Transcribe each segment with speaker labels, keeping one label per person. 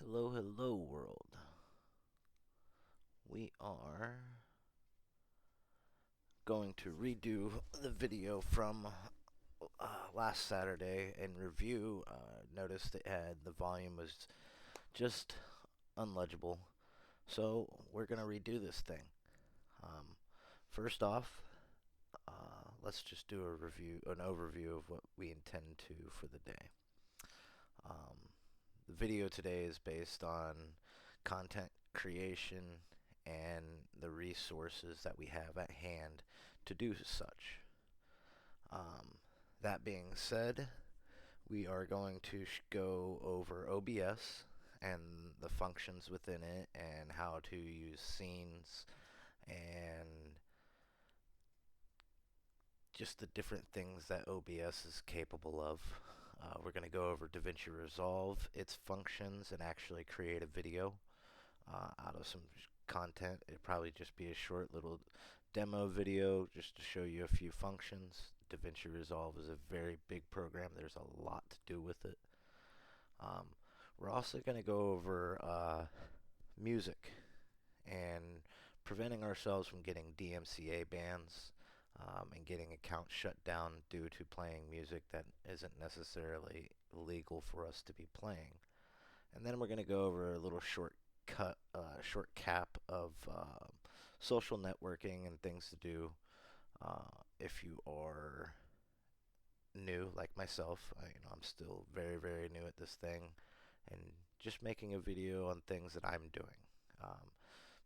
Speaker 1: Hello, hello, world. We are going to redo the video from last Saturday and review. Noticed it had the volume was just unlegible, so we're going to redo this thing. Um, First off, let's just do an overview of what we intend to for the day. Um, the video today is based on content creation and the resources that we have at hand to do such. That being said, we are going to go over OBS and the functions within it and how to use scenes and just the different things that OBS is capable of. We're going to go over DaVinci Resolve, its functions, and actually create a video out of some content. It'd probably just be a short little demo video just to show you a few functions. DaVinci Resolve is a very big program. There's a lot to do with it. Um, we're also going to go over music and preventing ourselves from getting DMCA bans and getting accounts shut down due to playing music that isn't necessarily legal for us to be playing. And then we're going to go over a little short cap of social networking and things to do if you are new like myself. I'm still very, very new at this thing, and just making a video on things that I'm doing.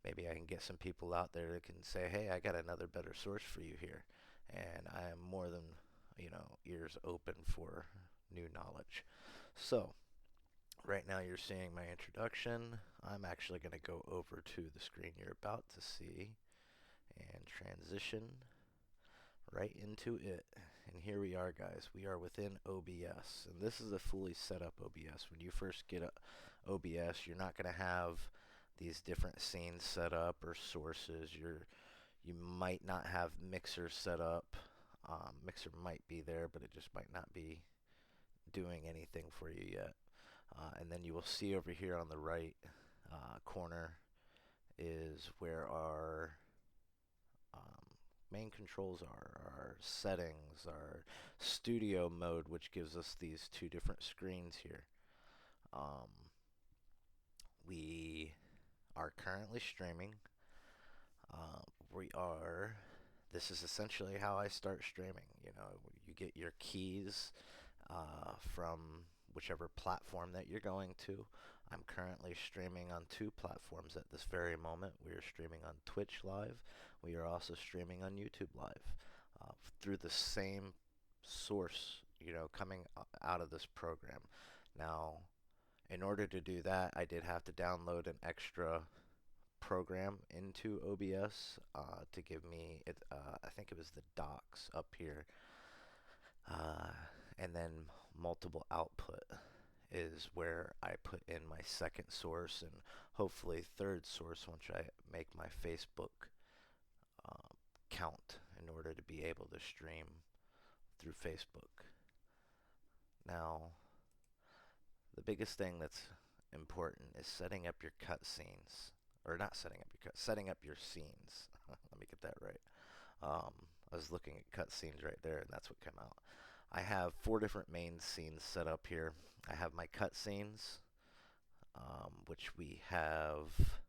Speaker 1: Maybe I can get some people out there that can say, hey, I got another better source for you here. And I am more than, ears open for new knowledge. So, right now you're seeing my introduction. I'm actually going to go over to the screen you're about to see and transition right into it. And here we are, guys. We are within OBS. And this is a fully set up OBS. When you first get OBS, you're not going to have these different scenes set up or sources. You might not have Mixer set up. Mixer might be there, but it just might not be doing anything for you yet. And then you will see over here on the right corner is where our main controls are, our settings, our studio mode, which gives us these two different screens here. We are currently streaming. This is essentially how I start streaming. You get your keys from whichever platform that you're going to. I'm currently streaming on two platforms at this very moment. We are streaming on Twitch Live. We are also streaming on YouTube Live through the same source, coming out of this program. Now, in order to do that, I did have to download an extra program into OBS to give me it. I think it was the docs up here, and then multiple output is where I put in my second source and hopefully third source once I make my Facebook count in order to be able to stream through Facebook. Now, the biggest thing that's important is setting up your cutscenes, or not setting up your setting up your scenes. Let me get that right. I was looking at cutscenes right there, and that's what came out. I have 4 different main scenes set up here. I have my cutscenes, which we have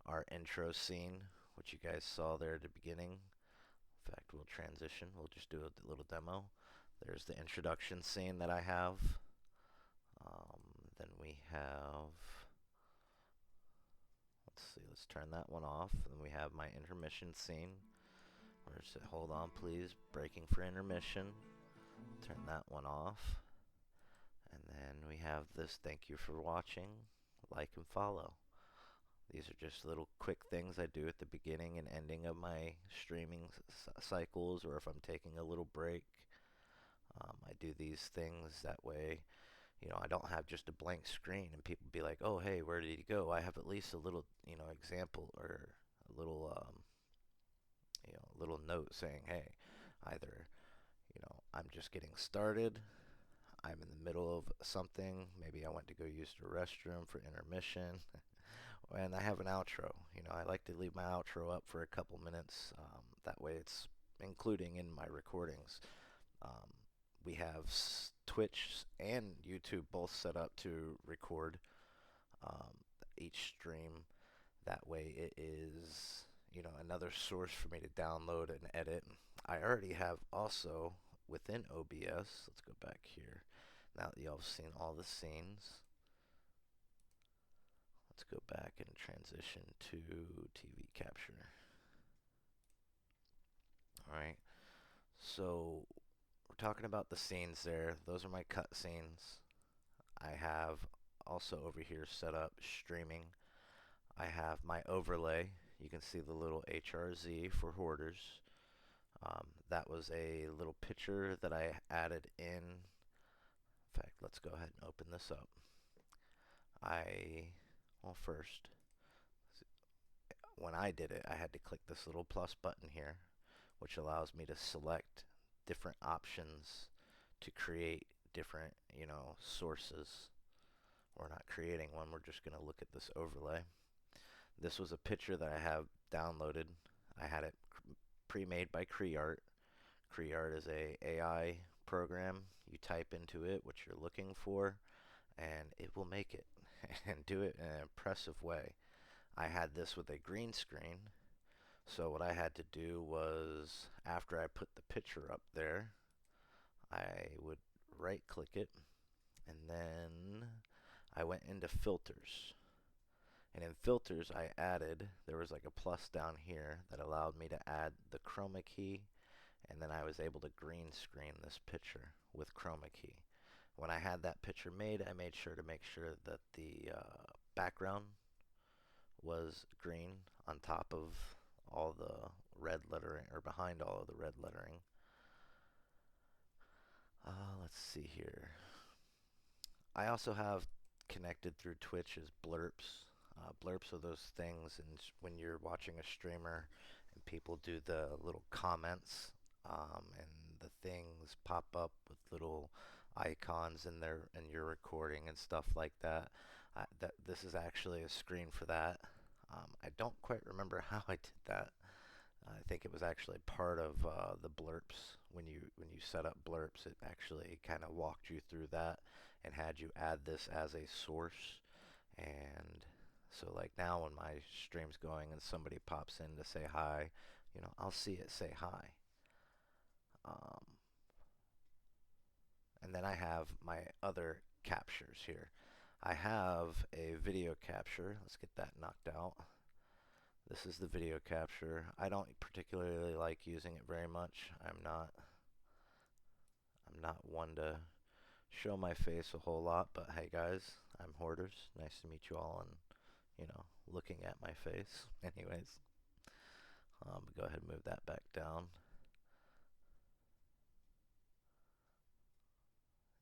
Speaker 1: our intro scene, which you guys saw there at the beginning. In fact, we'll transition. We'll just do a little demo. There's the introduction scene that I have. Then we have, let's turn that one off. Then we have my intermission scene. Where's it? Hold on, please. Breaking for intermission. Turn that one off. And then we have this thank you for watching, like and follow. These are just little quick things I do at the beginning and ending of my streaming cycles, or if I'm taking a little break. I do these things that way. I don't have just a blank screen and people be like, oh, hey, where did he go? I have at least a little, example or a little, little note saying, hey, either, I'm just getting started, I'm in the middle of something. Maybe I went to go use the restroom for intermission, and I have an outro. I like to leave my outro up for a couple minutes. That way, it's including in my recordings. Um, we have Twitch and YouTube both set up to record um, each stream. That way, it is another source for me to download and edit. I already have also within OBS. Let's go back here. Now that y'all have seen all the scenes, let's go back and transition to TV capture. Alright, so we're talking about the scenes there. Those are my cut scenes. I have also over here set up streaming. I have my overlay. You can see the little HRZ for hoarders. That was a little picture that I added in. In fact, let's go ahead and open this up. Well, first, when I did it, I had to click this little plus button here, which allows me to select different options to create different, sources. We're not creating one, we're just going to look at this overlay. This was a picture that I have downloaded. I had it pre-made by Creart. Creart is a AI program. You type into it what you're looking for, and it will make it and do it in an impressive way. I had this with a green screen, so what I had to do was, after I put the picture up there, I would right click it, and then I went into filters. And in filters there was like a plus down here that allowed me to add the chroma key, and then I was able to green screen this picture with chroma key. When I had that picture made, I made sure to make sure that the background was green on top of all the red lettering, or behind all of the red lettering. Let's see here. I also have connected through Twitch as blurps. Blurps are those things, and when you're watching a streamer and people do the little comments, and the things pop up with little icons in your recording and stuff like that. This is actually a screen for that. I don't quite remember how I did that. I think it was actually part of the blurps. When you set up blurps, it actually kind of walked you through that and had you add this as a source. And so like now when my stream's going and somebody pops in to say hi, I'll see it say hi. Um, and then I have my other captures here. I have a video capture. Let's get that knocked out. This is the video capture. I don't particularly like using it very much. I'm not one to show my face a whole lot, but hey guys, I'm Hoarders. Nice to meet you all, and looking at my face. Anyways, go ahead and move that back down.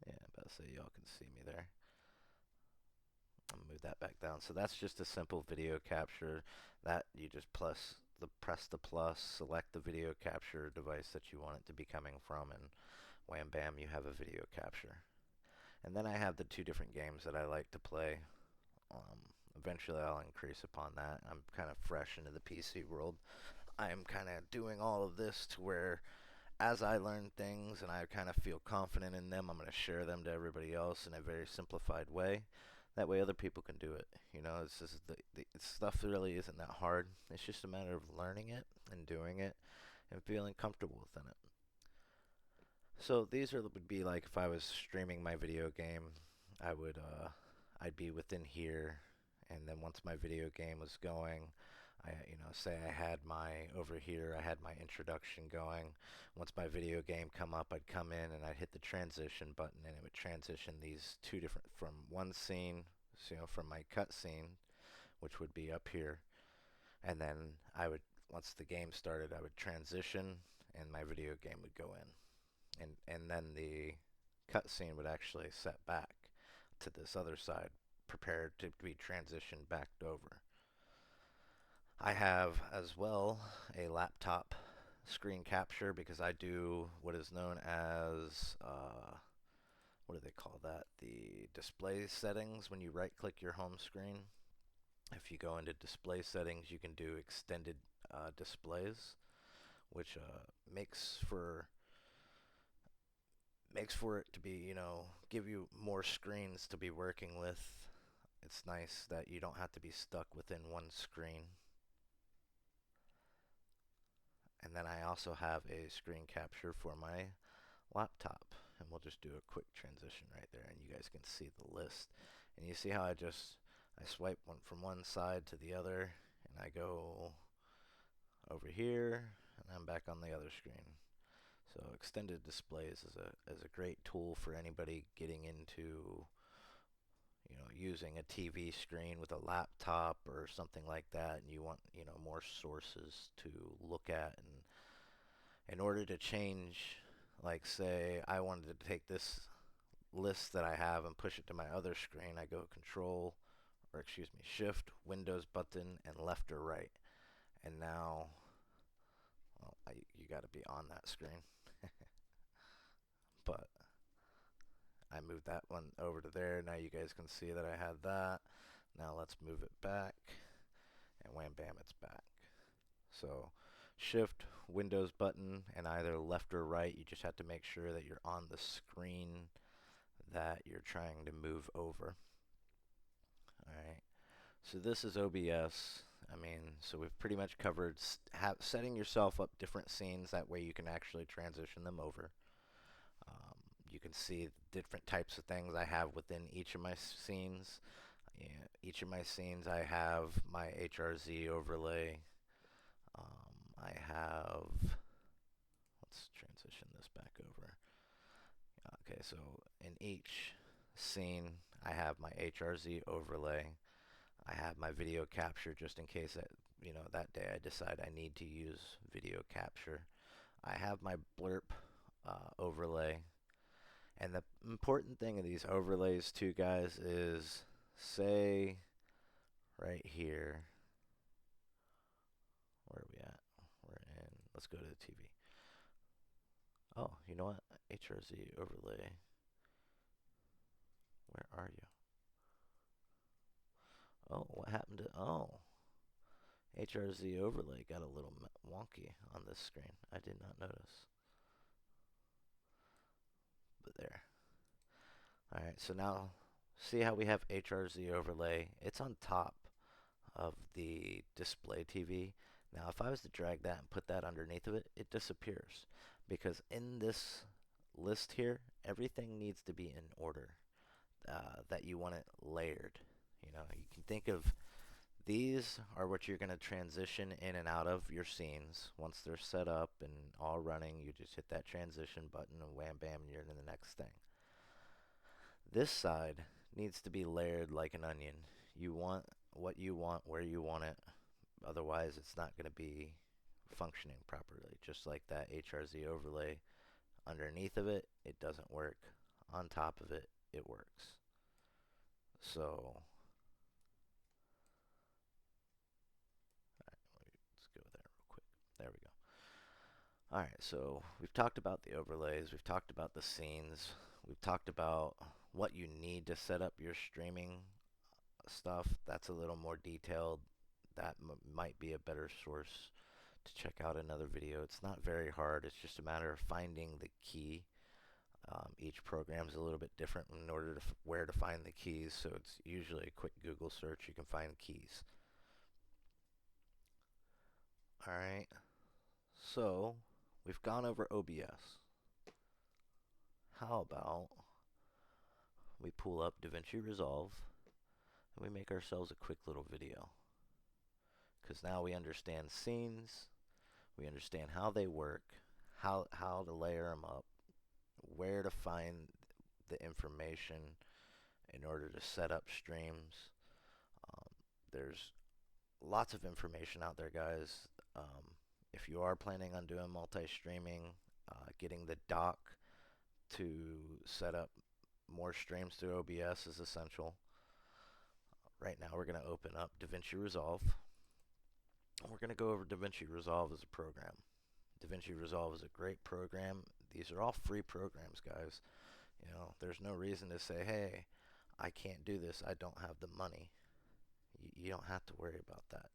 Speaker 1: Yeah, about to say y'all can see me there. I'll move that back down. So that's just a simple video capture that you just press the plus, select the video capture device that you want it to be coming from, and wham bam, you have a video capture. And then I have the two different games that I like to play. Eventually I'll increase upon that. I'm kind of fresh into the PC world. I'm kind of doing all of this to where as I learn things and I kind of feel confident in them, I'm going to share them to everybody else in a very simplified way. That way other people can do it. It's just the stuff really isn't that hard. It's just a matter of learning it and doing it and feeling comfortable within it. So would be like if I was streaming my video game, I'd be within here, and then once my video game was going, say I had over here, I had my introduction going. Once my video game come up, I'd come in and I'd hit the transition button, and it would transition these two different, from one scene, so, from my cut scene, which would be up here, and then once the game started, I would transition, and my video game would go in. And then the cutscene would actually set back to this other side, prepared to be transitioned back over. I have as well a laptop screen capture because I do what is known as what do they call that? The display settings. When you right click your home screen, if you go into display settings, you can do extended displays, which makes for it to be, give you more screens to be working with. It's nice that you don't have to be stuck within one screen. And then I also have a screen capture for my laptop, and we'll just do a quick transition right there, and you guys can see the list. And you see how I swipe from one side to the other, and I go over here, and I'm back on the other screen. So extended displays is a great tool for anybody getting into, using a TV screen with a laptop or something like that, and you want, more sources to look at. And in order to change, like say I wanted to take this list that I have and push it to my other screen, I go Shift, Windows button, and left or right. And now, well, you got to be on that screen. But I moved that one over to there. Now you guys can see that I had that. Now let's move it back, and wham bam, it's back. So Shift, Windows button, and either left or right. You just have to make sure that you're on the screen that you're trying to move over. Alright, so this is OBS. So we've pretty much covered setting yourself up different scenes. That way you can actually transition them over. You can see different types of things I have within each of my scenes. Each of my scenes I have my HRZ overlay. I have, let's transition this back over. Okay, so in each scene I have my HRZ overlay. I have my video capture just in case that day I decide I need to use video capture. I have my blurb overlay. And the important thing of these overlays too, guys, is say right here, where are we at? Let's go to the TV. Oh, you know what? HRZ overlay. Where are you? Oh, what happened to, HRZ overlay got a little wonky on this screen. I did not notice. But there. Alright, so now see how we have HRZ overlay. It's on top of the display TV. Now if I was to drag that and put that underneath of it, it disappears. Because in this list here, everything needs to be in order. That you want it layered. You can think of these are what you're going to transition in and out of your scenes. Once they're set up and all running, you just hit that transition button and wham bam, you're into the next thing. This side needs to be layered like an onion. You want what you want, where you want it. Otherwise, it's not going to be functioning properly. Just like that HRZ overlay. Underneath of it, it doesn't work. On top of it, it works. So, let's go there real quick. There we go. Alright, so we've talked about the overlays. We've talked about the scenes. We've talked about what you need to set up your streaming stuff. That's a little more detailed. That might be a better source to check out another video. It's not very hard. It's just a matter of finding the key. Each program is a little bit different in order to where to find the keys, so it's usually a quick Google search. You can find keys. Alright, so we've gone over OBS. How about we pull up DaVinci Resolve and we make ourselves a quick little video? Because now we understand scenes, we understand how they work, how to layer them up, where to find the information in order to set up streams. There's lots of information out there, guys. If you are planning on doing multi-streaming, getting the dock to set up more streams through OBS is essential. Right now we're going to open up DaVinci Resolve. We're going to go over DaVinci Resolve as a program. DaVinci Resolve is a great program. These are all free programs, guys. There's no reason to say, hey, I can't do this. I don't have the money. You don't have to worry about that.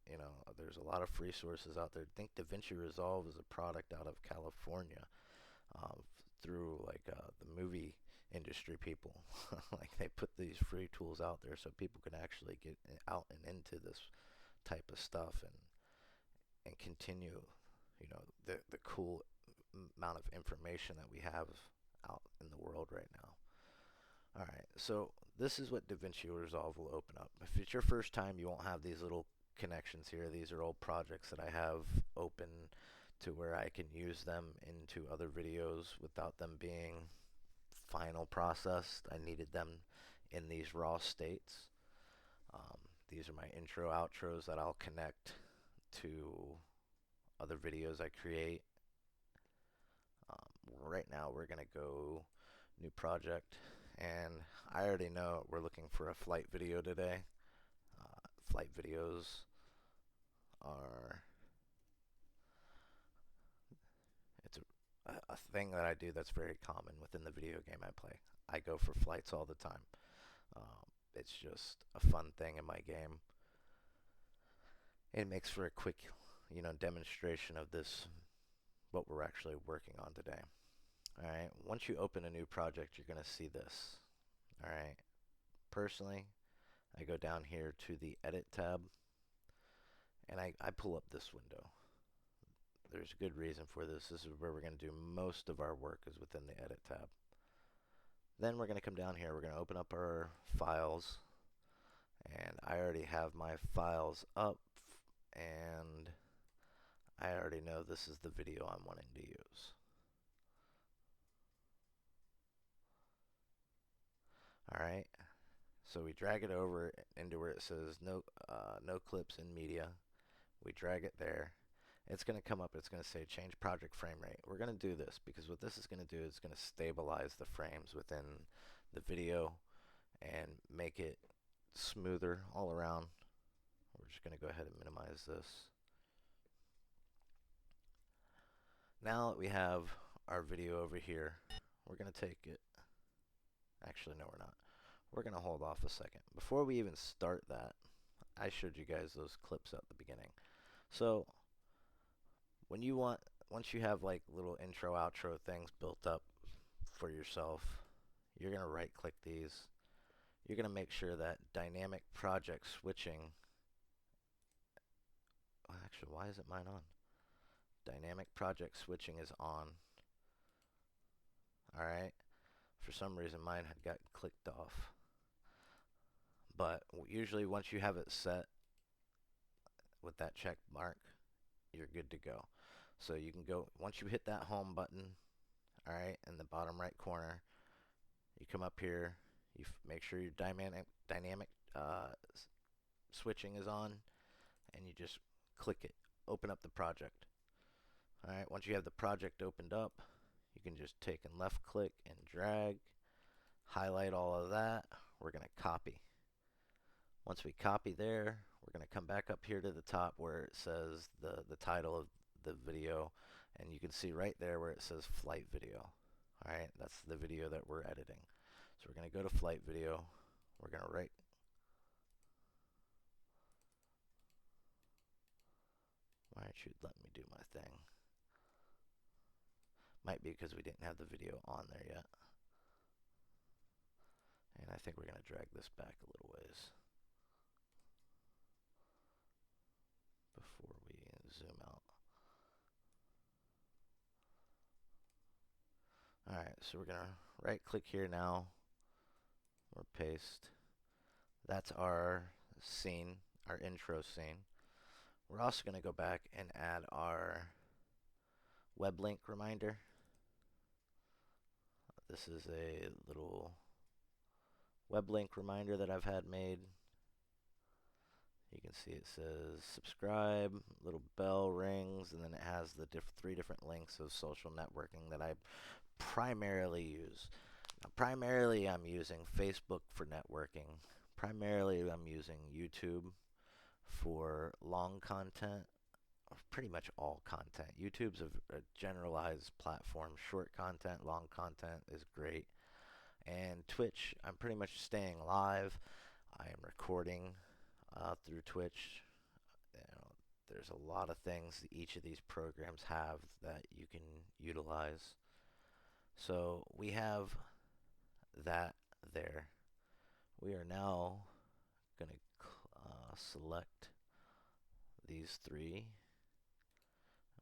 Speaker 1: There's a lot of free sources out there. I think DaVinci Resolve is a product out of California, uh, through like the movie industry people. Like they put these free tools out there so people can actually get out and into this type of stuff and continue, the cool amount of information that we have out in the world right now. All right, so this is what DaVinci Resolve will open up. If it's your first time, you won't have these little connections here. These are old projects that I have open to where I can use them into other videos without them being final processed. I needed them in these raw states. Um, these are my intro outros that I'll connect to other videos I create. Right now we're gonna go new project, and I already know we're looking for a flight video today. Flight videos are it's a thing that I do that's very common within the video game I play. I go for flights all the time. It's just a fun thing in my game. It makes for a quick, demonstration of this, what we're actually working on today. All right. Once you open a new project, you're going to see this. All right. Personally, I go down here to the Edit tab, and I pull up this window. There's a good reason for this. This is where we're going to do most of our work, is within the Edit tab. Then we're going to come down here. We're going to open up our files, and I already have my files up, and I already know this is the video I'm wanting to use. All right. So we drag it over into where it says no clips in media. We drag it there. It's going to come up. It's going to say change project frame rate. We're going to do this because what this is going to do is going to stabilize the frames within the video and make it smoother all around. We're just going to go ahead and minimize this. Now that we have our video over here, we're going to take it. Actually, no, we're not. We're going to hold off a second. Before we even start that, I showed you guys those clips at the beginning. So once you have like little intro, outro things built up for yourself, you're going to right click these. You're going to make sure that dynamic project switching, actually, why isn't mine on? Dynamic project switching is on. Alright, for some reason mine had got clicked off. But usually once you have it set with that check mark, you're good to go. So you can go, once you hit that home button, alright, in the bottom right corner, you come up here, you make sure your dynamic switching is on, and you just click it, open up the project. Alright, once you have the project opened up, you can just take and left click and drag, highlight all of that. We're going to copy. Once we copy there, we're going to come back up here to the top where it says the title of the video, and you can see right there where it says flight video. Alright, that's the video that we're editing. So we're going to go to flight video. We're going to why aren't you letting me do my thing? Might be because we didn't have the video on there yet. And I think we're going to drag this back a little ways before we zoom out. Alright, so we're going to right click here now, or paste. That's our scene, our intro scene. We're also going to go back and add our web link reminder. This is a little web link reminder that I've had made. You can see it says subscribe, little bell rings, and then it has the three different links of social networking that I primarily use. Now, primarily I'm using Facebook for networking. Primarily I'm using YouTube for long content, pretty much all content. YouTube's a generalized platform. Short content, long content is great. And Twitch, I'm pretty much staying live. I am recording through Twitch. You know, there's a lot of things that each of these programs have that you can utilize. So we have that there. We are now going to select these three.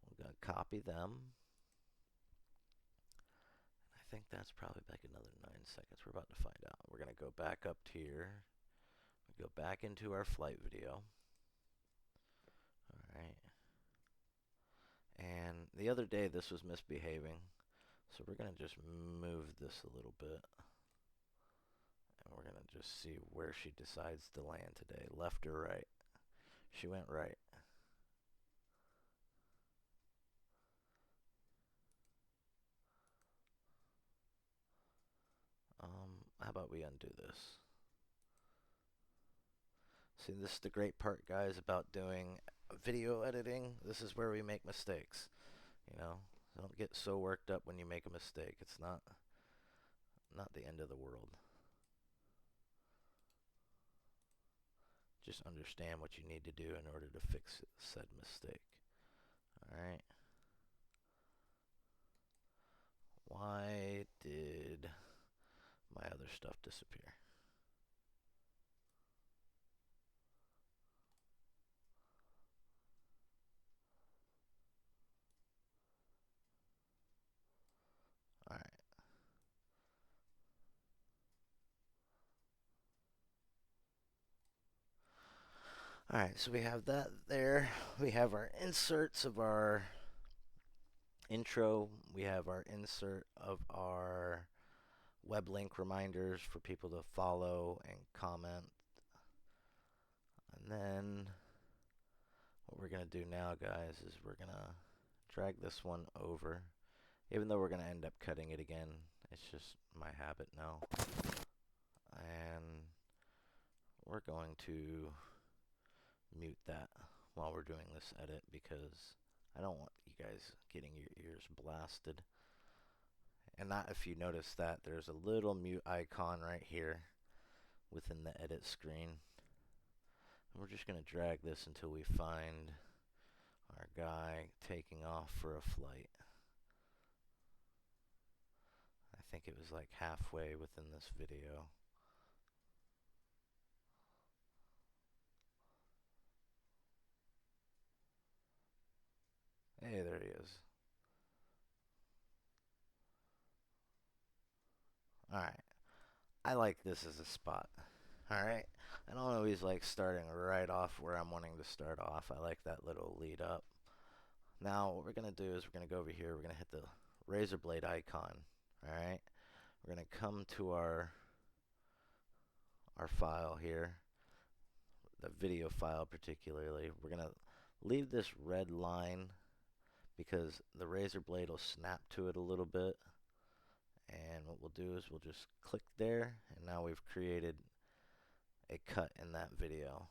Speaker 1: We're going to copy them. I think that's probably like another 9 seconds. We're about to find out. We're going to go back up here. We go back into our flight video. Alright. And the other day this was misbehaving. So we're going to just move this a little bit. And we're going to just see where she decides to land today. Left or right? She went right. How about we undo this? See, this is the great part, guys, about doing video editing. This is where we make mistakes. You know, don't get so worked up when you make a mistake. It's not the end of the world. Just understand what you need to do in order to fix said mistake. Alright. Why did my other stuff disappear? Alright. Alright, so we have that there. We have our inserts of our intro. We have our insert of our web link reminders for people to follow and comment. And then what we're going to do now, guys, is we're going to drag this one over. Even though we're going to end up cutting it again, it's just my habit now. And we're going to mute that while we're doing this edit because I don't want you guys getting your ears blasted. And not if you notice that there's a little mute icon right here within the edit screen. And we're just going to drag this until we find our guy taking off for a flight. I think it was like halfway within this video. Hey, there he is. Alright. I like this as a spot. Alright. I don't always like starting right off where I'm wanting to start off. I like that little lead up. Now, what we're going to do is we're going to go over here. We're going to hit the razor blade icon. Alright. We're going to come to our file here. The video file particularly. We're going to leave this red line because the razor blade will snap to it a little bit. And what we'll do is we'll just click there, and now we've created a cut in that video.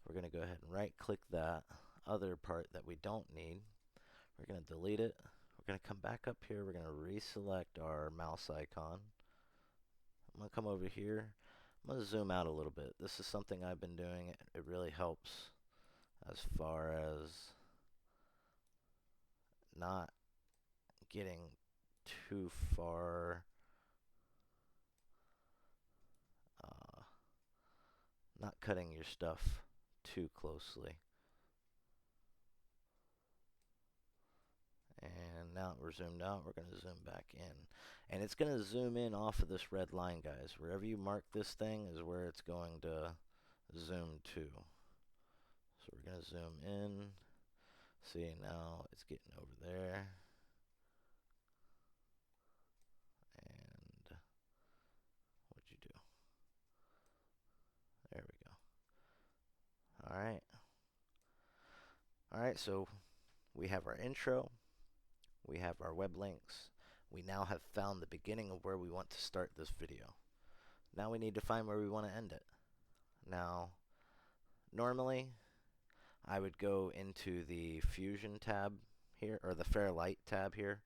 Speaker 1: We're going to go ahead and right click that other part that we don't need. We're going to delete it. We're going to come back up here. We're going to reselect our mouse icon. I'm going to come over here. I'm going to zoom out a little bit. This is something I've been doing. It really helps as far as not getting too far, not cutting your stuff too closely. And now we're zoomed out, we're going to zoom back in. And it's going to zoom in off of this red line, guys. Wherever you mark this thing is where it's going to zoom to. So we're going to zoom in. See, now it's getting over there. And what'd you do? There we go. Alright. Alright, so we have our intro. We have our web links. We now have found the beginning of where we want to start this video. Now we need to find where we want to end it. Now, normally, I would go into the Fusion tab here, or the Fairlight tab here,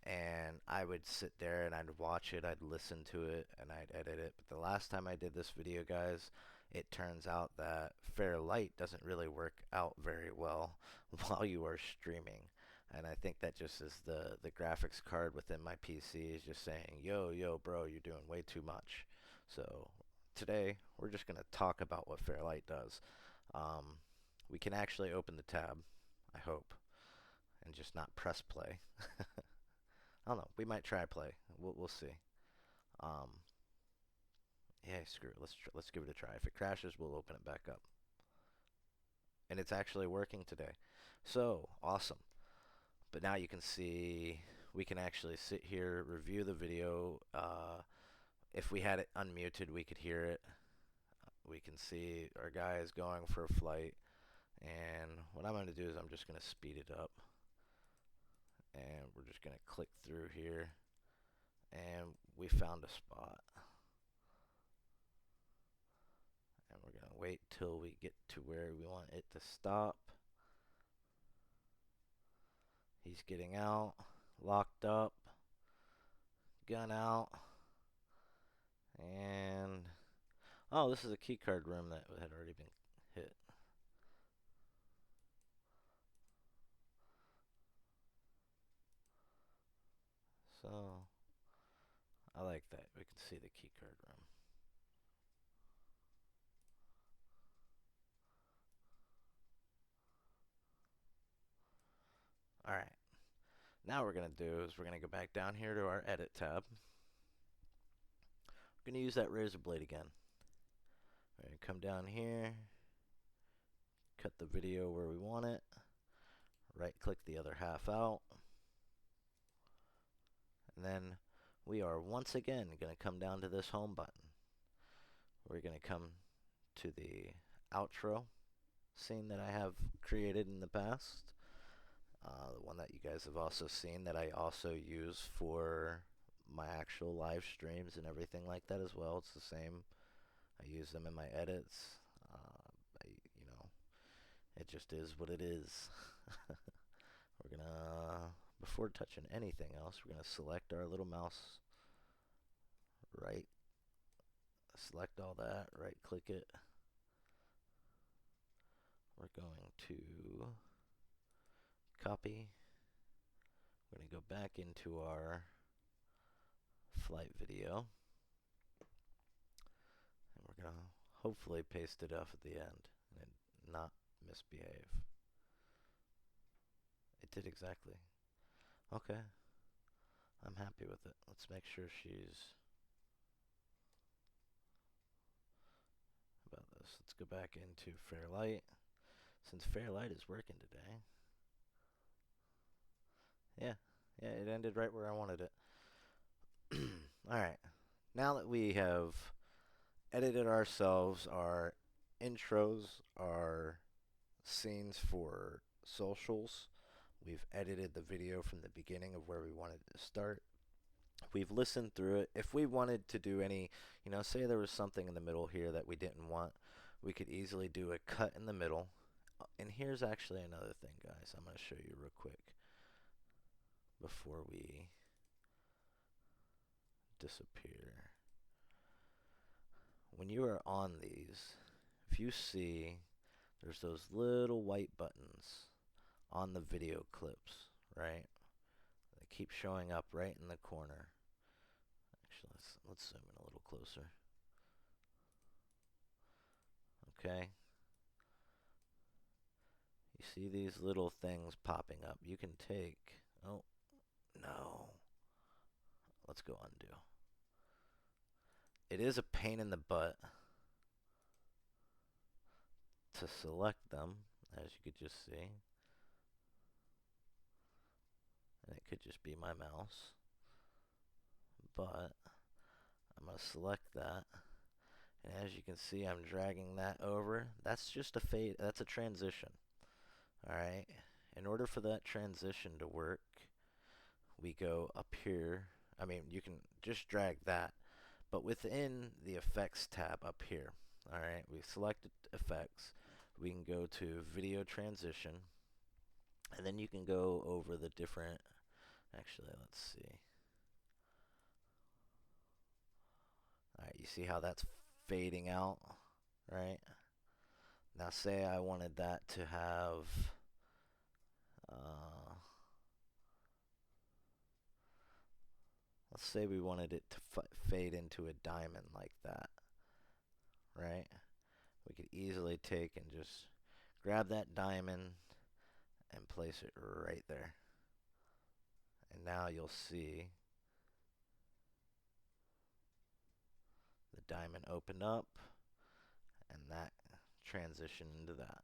Speaker 1: and I would sit there and I'd watch it, I'd listen to it, and I'd edit it. But the last time I did this video, guys, it turns out that Fairlight doesn't really work out very well while you are streaming. And I think that just is the graphics card within my PC is just saying, yo, bro, you're doing way too much. So today, we're just going to talk about what Fairlight does. We can actually open the tab, I hope, and just not press play. I don't know. We might try play. We'll see. Um, yeah, screw it. Let's give it a try. If it crashes, we'll open it back up. And it's actually working today. So awesome. But now you can see we can actually sit here, review the video. If we had it unmuted, we could hear it. We can see our guy is going for a flight. And what I'm going to do is I'm just going to speed it up. And we're just going to click through here. And we found a spot. And we're going to wait till we get to where we want it to stop. He's getting out, locked up, gun out, and oh, this is a keycard room that had already been hit. So I like that. We can see the keycard room. All right. Now what we're going to do is we're going to go back down here to our edit tab. We're going to use that razor blade again. We're going to come down here, cut the video where we want it, right click the other half out, and then we are once again going to come down to this home button. We're going to come to the outro scene that I have created in the past. The one that you guys have also seen that I also use for my actual live streams and everything like that as well. It's the same. I use them in my edits. You know, it just is what it is. We're gonna, before touching anything else, we're gonna select our little mouse, right, select all that, right click it. We're going to copy. We're going to go back into our flight video. And we're going to hopefully paste it off at the end and not misbehave. It did exactly. Okay. I'm happy with it. Let's make sure she's about this. Let's go back into Fairlight. Since Fairlight is working today. Yeah, it ended right where I wanted it. Alright, now that we have edited ourselves our intros, our scenes for socials, we've edited the video from the beginning of where we wanted to start, we've listened through it. If we wanted to do any, say there was something in the middle here that we didn't want, we could easily do a cut in the middle. And here's actually another thing, guys, I'm going to show you real quick before we disappear. When you are on these, if you see there's those little white buttons on the video clips, right? They keep showing up right in the corner. Actually, let's zoom in a little closer. Okay. You see these little things popping up. You can take, oh, no. Let's go undo. It is a pain in the butt to select them, as you could just see. And it could just be my mouse. But I'm going to select that. And as you can see, I'm dragging that over. That's just a fade. That's a transition. Alright. In order for that transition to work, we go up here. I mean, you can just drag that. But within the effects tab up here, alright, we selected effects. We can go to video transition. And then you can go over the different, Actually, let's see. Alright, you see how that's fading out, right? Now say I wanted that to have, uh, let's say we wanted it to fade into a diamond like that, right? We could easily take and just grab that diamond and place it right there. And now you'll see the diamond open up and that transition into that.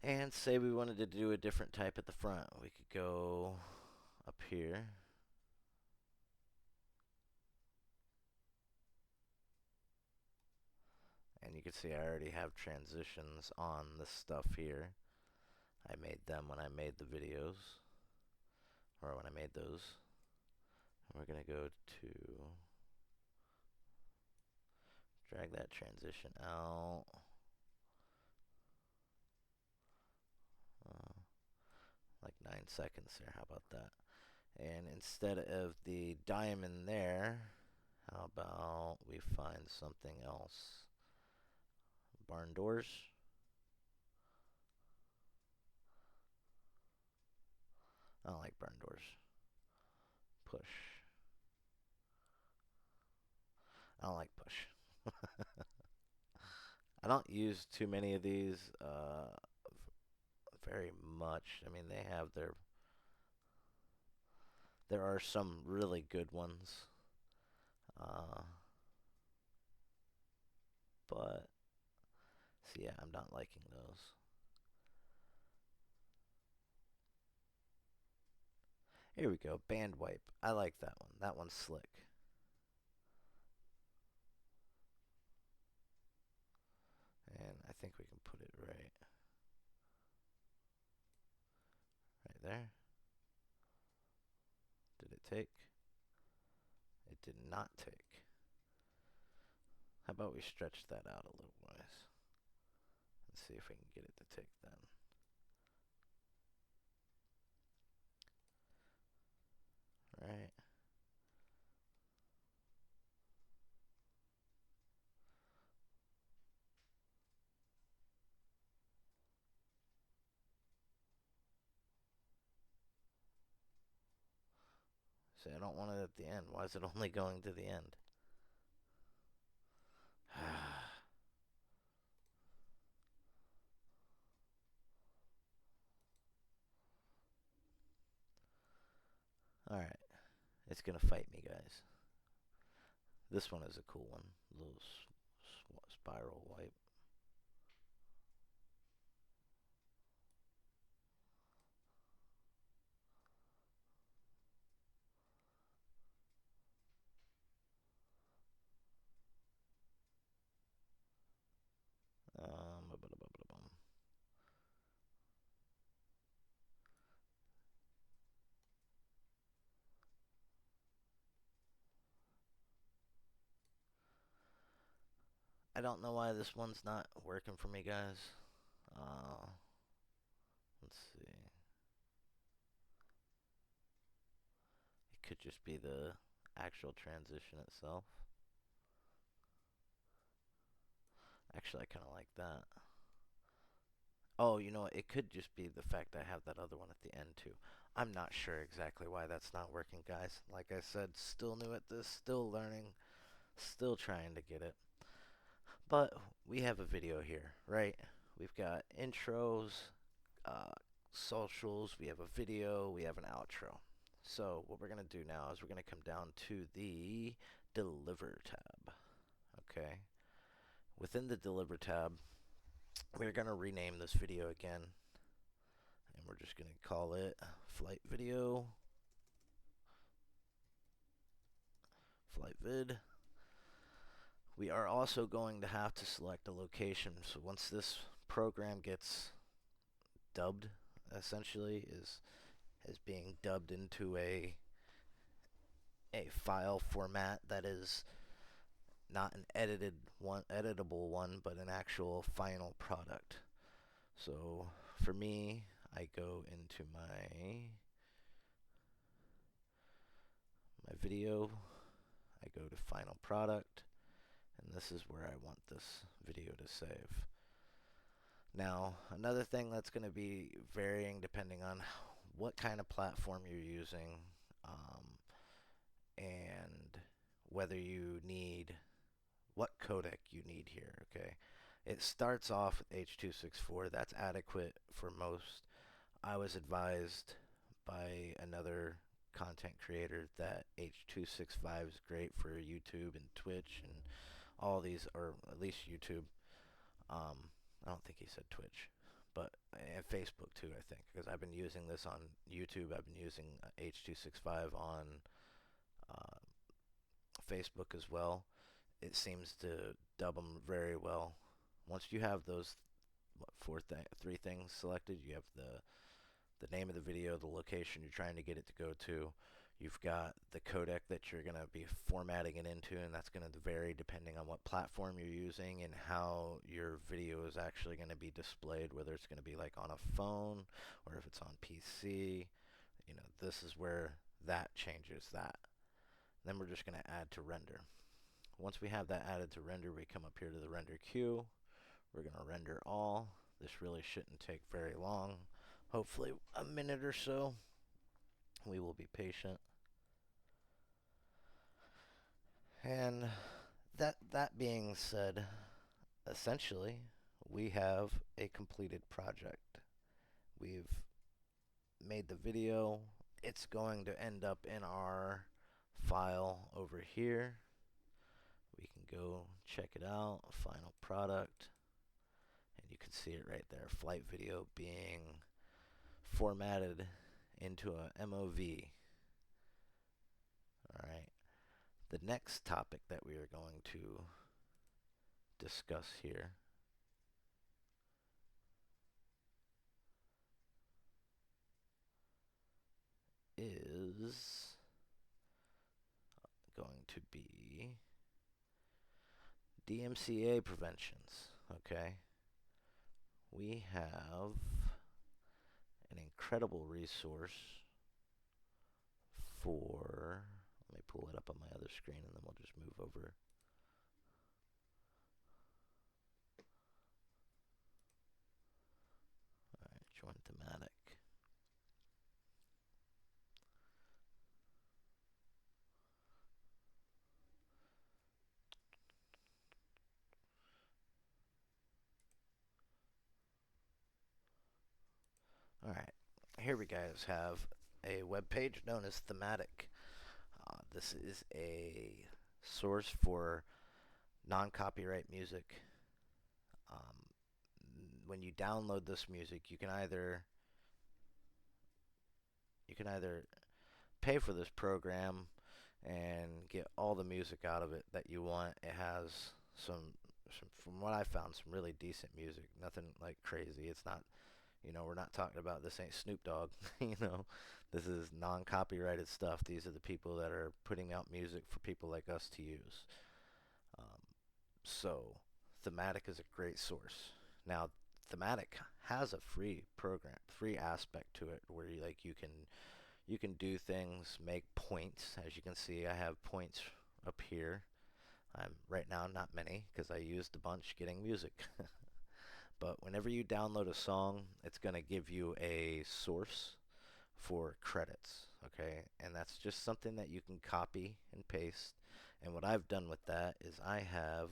Speaker 1: And say we wanted to do a different type at the front. We could go up here. And you can see I already have transitions on this stuff here. I made them when I made the videos, or when I made those. And we're going to go to drag that transition out. Like 9 seconds there. How about that? And instead of the diamond there, how about we find something else? Barn doors. I don't like barn doors. Push. I don't like push. I don't use too many of these very much. I mean, they have their... There are some really good ones. But, so yeah, I'm not liking those. Here we go, band wipe. I like that one. That one's slick. And I think we can put it right there. Did it take? It did not take. How about we stretch that out a little ways? Let's see if we can get it to take then. Right. See, I don't want it at the end. Why is it only going to the end? Alright. It's gonna fight me, guys. This one is a cool one. Little spiral wipe. I don't know why this one's not working for me, guys. Let's see. It could just be the actual transition itself. Actually, I kind of like that. Oh, you know what? It could just be the fact I have that other one at the end, too. I'm not sure exactly why that's not working, guys. Like I said, still new at this, still learning, still trying to get it. But we have a video here, right? We've got intros, socials, we have a video, we have an outro. So what we're going to do now is we're going to come down to the Deliver tab. Okay. Within the Deliver tab, we're going to rename this video again. And we're just going to call it Flight Video. Flight Vid. We are also going to have to select a location. So once this program gets dubbed, essentially, is being dubbed into a file format that is not an edited one, editable one, but an actual final product. So for me, I go into my video, I go to final product, and this is where I want this video to save. Now, another thing that's going to be varying depending on what kind of platform you're using, and whether you need, what codec you need here, okay? It starts off with H.264. That's adequate for most. I was advised by another content creator that H.265 is great for YouTube and Twitch and all these, or at least YouTube. I don't think he said Twitch, but and Facebook too, I think, because I've been using this on YouTube. I've been using H.265 on uh, Facebook as well. It seems to dub them very well. Once you have those three things selected, you have the name of the video, the location you're trying to get it to go to. You've got the codec that you're going to be formatting it into, and that's going to vary depending on what platform you're using and how your video is actually going to be displayed, whether it's going to be like on a phone or if it's on PC. You know, this is where that changes that. Then we're just going to add to render. Once we have that added to render, we come up here to the render queue. We're going to render all. This really shouldn't take very long. Hopefully a minute or so. We will be patient. And that being said, essentially, we have a completed project. We've made the video. It's going to end up in our file over here. We can go check it out, final product, and you can see it right there, flight video being formatted into a MOV. Alright, the next topic that we are going to discuss here is going to be DMCA preventions. Okay, we have an incredible resource for, let me pull it up on my other screen and then we'll just move over. Alright, join thematic. Alright, here we guys have a web page known as Thematic. This is a source for non-copyright music. When you download this music, you can either pay for this program and get all the music out of it that you want. It has some from what I found, some really decent music. Nothing like crazy. It's not, we're not talking about, this ain't Snoop Dogg. This is non-copyrighted stuff. These are the people that are putting out music for people like us to use. So Thematic is a great source. Now, Thematic has a free program, free aspect to it, where you can do things, make points. As you can see, I have points up here. I'm right now not many because I used a bunch getting music. But whenever you download a song, it's going to give you a source for credits, okay? And that's just something that you can copy and paste. And what I've done with that is I have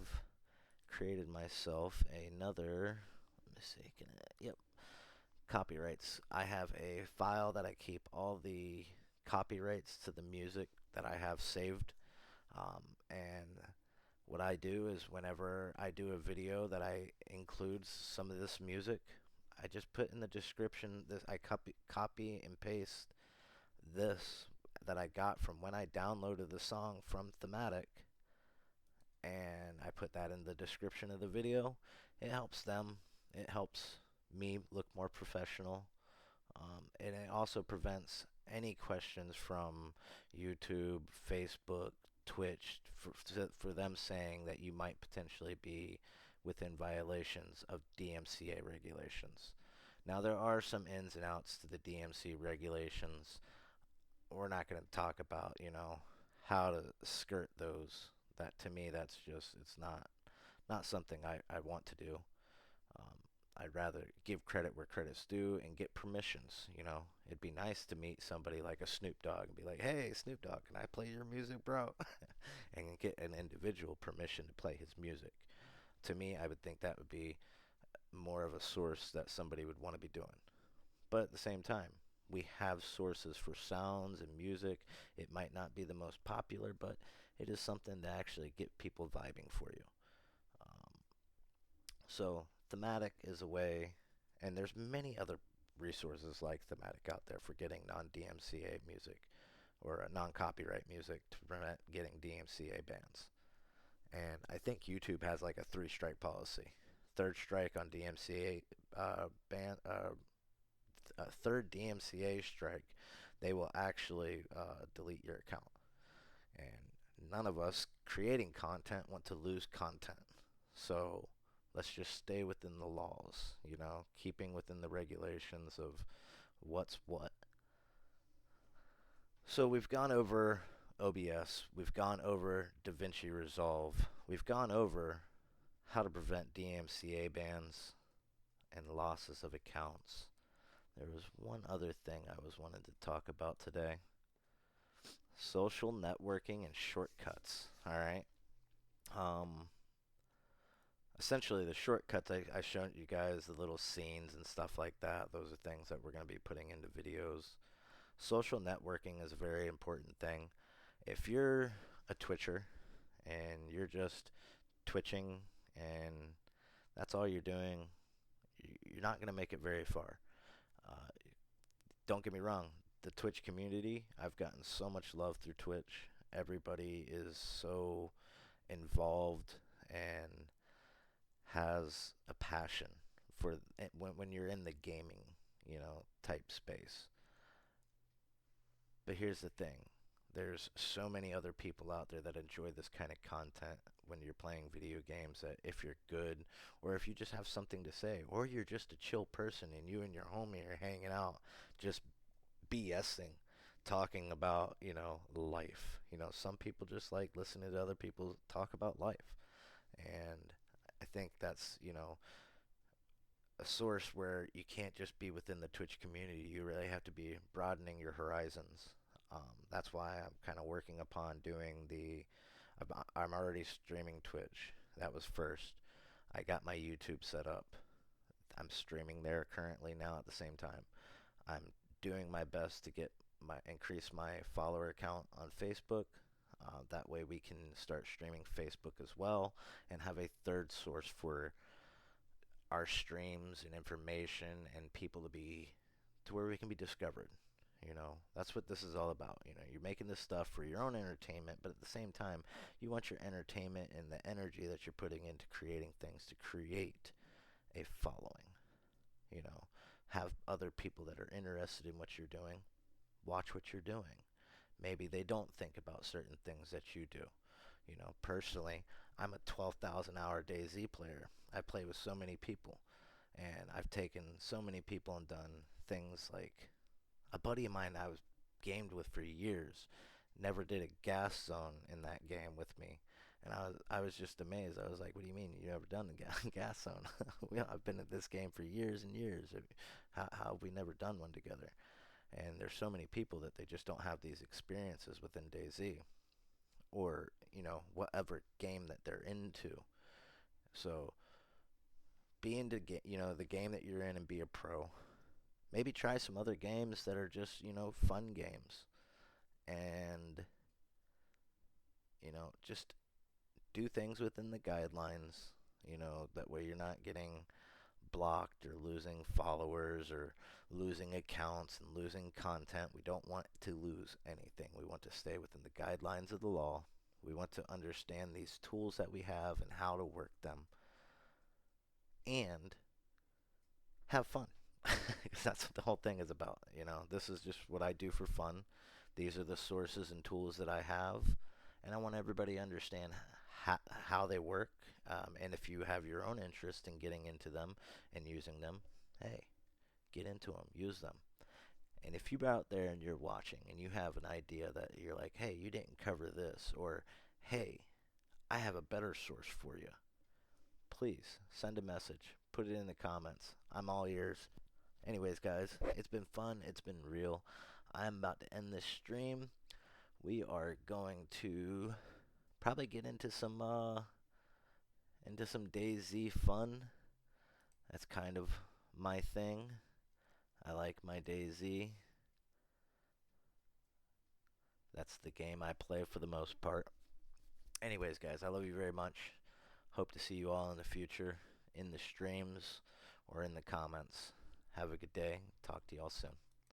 Speaker 1: created myself another, let me see, yep, copyrights. I have a file that I keep all the copyrights to the music that I have saved. And what I do is whenever I do a video that I include some of this music, I just put in the description, I copy and paste this that I got from when I downloaded the song from Thematic, and I put that in the description of the video. It helps them. It helps me look more professional. And it also prevents any questions from YouTube, Facebook, Twitch for them saying that you might potentially be within violations of DMCA regulations. Now, there are some ins and outs to the DMC regulations. We're not going to talk about, how to skirt those. That to me, that's just, it's not something I want to do. Um, I'd rather give credit where credit's due and get permissions. It'd be nice to meet somebody like a Snoop Dogg and be like, "Hey, Snoop Dogg, can I play your music, bro?" and get an individual permission to play his music. To me, I would think that would be more of a source that somebody would want to be doing. But at the same time, we have sources for sounds and music. It might not be the most popular, but it is something to actually get people vibing for you. Um, so Thematic is a way, and there's many other resources like Thematic out there for getting non-DMCA music or non-copyright music to prevent getting DMCA bans. And I think YouTube has like a three-strike policy. Third strike on DMCA third DMCA strike, they will actually delete your account. And none of us creating content want to lose content. So let's just stay within the laws, keeping within the regulations of what's what. So we've gone over OBS, we've gone over DaVinci Resolve, we've gone over how to prevent DMCA bans and losses of accounts. There was one other thing I was wanting to talk about today. Social networking and shortcuts. All right. Essentially, the shortcuts I showed you guys, the little scenes and stuff like that. Those are things that we're going to be putting into videos. Social networking is a very important thing. If you're a Twitcher and you're just twitching and that's all you're doing, you're not going to make it very far. Uh, don't get me wrong, the Twitch community, I've gotten so much love through Twitch. Everybody is so involved and has a passion for when you're in the gaming, type space. But here's the thing. There's so many other people out there that enjoy this kind of content when you're playing video games, that if you're good or if you just have something to say or you're just a chill person and you and your homie are hanging out just BSing, talking about, life. Some people just like listening to other people talk about life. And I think that's, a source where you can't just be within the Twitch community. You really have to be broadening your horizons. That's why I'm kind of working upon doing I'm already streaming Twitch. That was first. I got my YouTube set up. I'm streaming there currently now at the same time. I'm doing my best to increase my follower count on Facebook. That way we can start streaming Facebook as well and have a third source for our streams and information and people to where we can be discovered. That's what this is all about. You're making this stuff for your own entertainment, but at the same time, you want your entertainment and the energy that you're putting into creating things to create a following. Have other people that are interested in what you're doing watch what you're doing. Maybe they don't think about certain things that you do. Personally, I'm a 12,000 hour DayZ player. I play with so many people, and I've taken so many people and done things like a buddy of mine I was gamed with for years never did a gas zone in that game with me. And I was just amazed. I was like, "What do you mean you never done a gas zone?" I've been at this game for years and years. How have we never done one together? And there's so many people that they just don't have these experiences within DayZ or, whatever game that they're into. So be into the game that you're in and be a pro. Maybe try some other games that are just, fun games. And, just do things within the guidelines, that way you're not getting blocked or losing followers or losing accounts and losing content. We don't want to lose anything. We want to stay within the guidelines of the law. We want to understand these tools that we have and how to work them and have fun. Because that's what the whole thing is about. This is just what I do for fun. These are the sources and tools that I have, and I want everybody to understand how they work. And if you have your own interest in getting into them and using them, hey, get into them, use them. And if you're out there and you're watching and you have an idea that you're like, hey, you didn't cover this, or hey, I have a better source for you, please send a message. Put it in the comments. I'm all ears. Anyways, guys, it's been fun. It's been real. I'm about to end this stream. We are going to probably get into some DayZ fun. That's kind of my thing. I like my DayZ. That's the game I play for the most part. Anyways, guys, I love you very much. Hope to see you all in the future, in the streams, or in the comments. Have a good day. Talk to y'all soon.